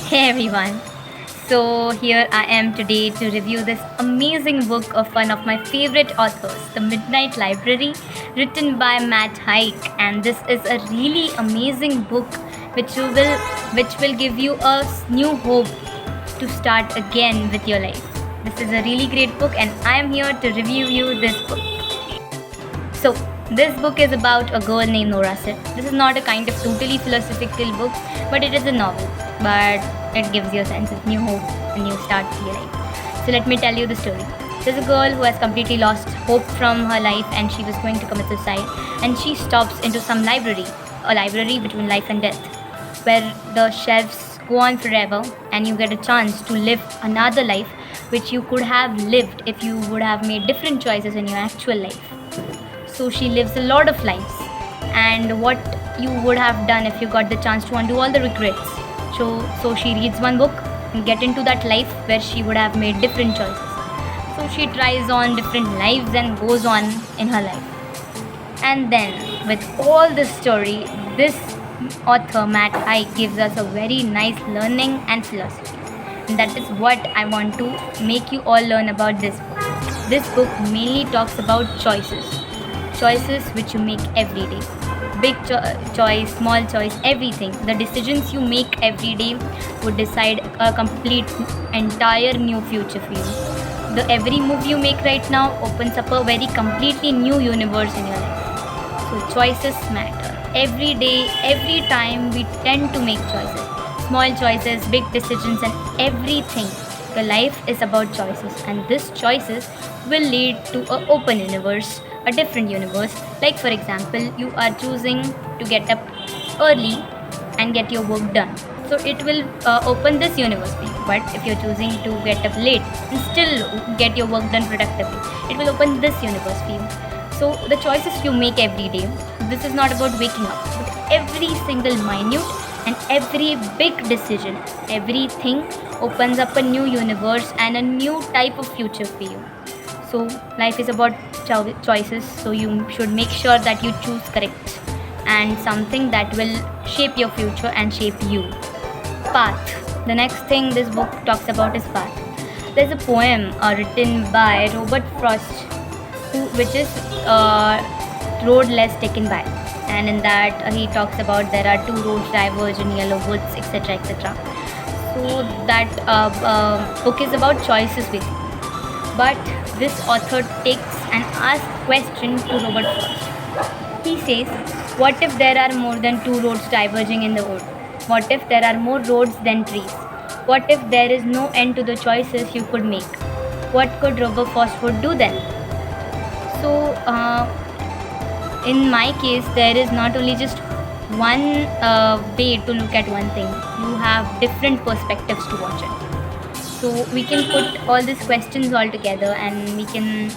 Hey everyone. So here I am today to review this amazing book of one of my favorite authors, The Midnight Library, written by Matt Haig. And this is a really amazing book which will give you a new hope to start again with your life. This is a really great book and I am here to review you this book. So, this book is about a girl named Nora Sid. This is not a kind of totally philosophical book, but it is a novel. But it gives you a sense of new hope and new start to your life. So, let me tell you the story. There's a girl who has completely lost hope from her life and she was going to commit suicide. And she stops into some library, a library between life and death, where the shelves go on forever and you get a chance to live another life which you could have lived if you would have made different choices in your actual life. So she lives a lot of lives, and what you would have done if you got the chance to undo all the regrets. So she reads one book and get into that life where she would have made different choices. So she tries on different lives and goes on in her life. And then with all this story, this author Matt Haig gives us a very nice learning and philosophy. And that is what I want to make you all learn about this book. This book mainly talks about choices which you make every day. Big choice, small choice, everything. The decisions you make every day would decide a complete entire new future for you. The every move you make right now opens up a very completely new universe in your life. So choices matter. Every day, every time we tend to make choices. Small choices, big decisions and everything. Your life is about choices, and these choices will lead to an open universe, a different universe. Like for example, you are choosing to get up early and get your work done. So it will open this universe for you. But if you're choosing to get up late and still get your work done productively, it will open this universe for you. So the choices you make every day, this is not about waking up, but every single minute and every big decision, everything opens up a new universe and a new type of future for you. So life is about choices, so you should make sure that you choose correct and something that will shape your future and shape you. Path. The next thing this book talks about is path. There's a poem written by Robert Frost, which is Road Less Taken By. And in that he talks about there are two roads diverge in yellow woods, etc., etc. So that book is about choices basically. But this author takes and asks question to Robert Frost. He says, what if there are more than two roads diverging in the wood? What if there are more roads than trees? What if there is no end to the choices you could make? What could Robert Frost would do then? So in my case, there is not only just one way to look at one thing. You have different perspectives to watch it. So we can put all these questions all together and we can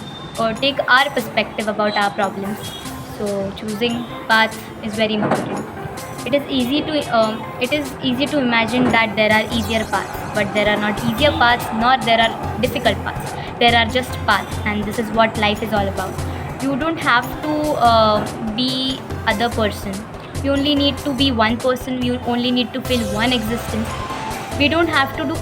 take our perspective about our problems. So choosing path is very important. It is easy to imagine that there are easier paths, but there are not easier paths nor there are difficult paths. There are just paths, and this is what life is all about. You don't have to be other person. You only need to be one person. You only need to feel one existence. We don't have to do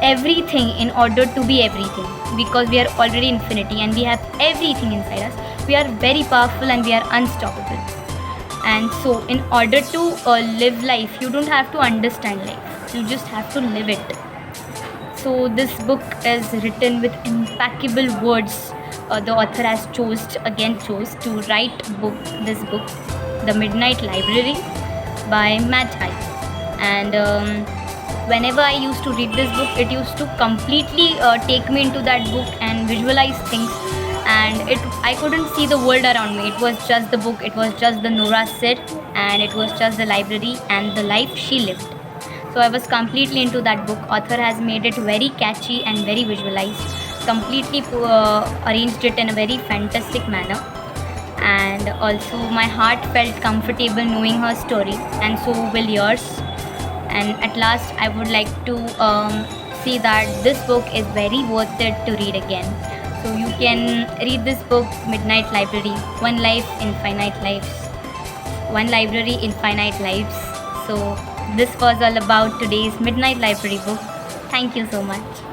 everything in order to be everything, because we are already infinity and we have everything inside us. We are very powerful and we are unstoppable. And so in order to live life, you don't have to understand life, you just have to live it. So this book is written with impeccable words. The author has chose to write this book, The Midnight Library by Matt Haig. And whenever I used to read this book, it used to completely take me into that book and visualize things. And I couldn't see the world around me. It was just the book, it was just the Nora Sid, and it was just the library and the life she lived. So I was completely into that book. Author has made it very catchy and very visualized, completely arranged it in a very fantastic manner. And also my heart felt comfortable knowing her story, and so will yours. And at last I would like to say that this book is very worth it to read again. So you can read this book, Midnight Library, One Life, Infinite Lives, One Library, Infinite Lives. So This was all about today's Midnight Library book. Thank you so much.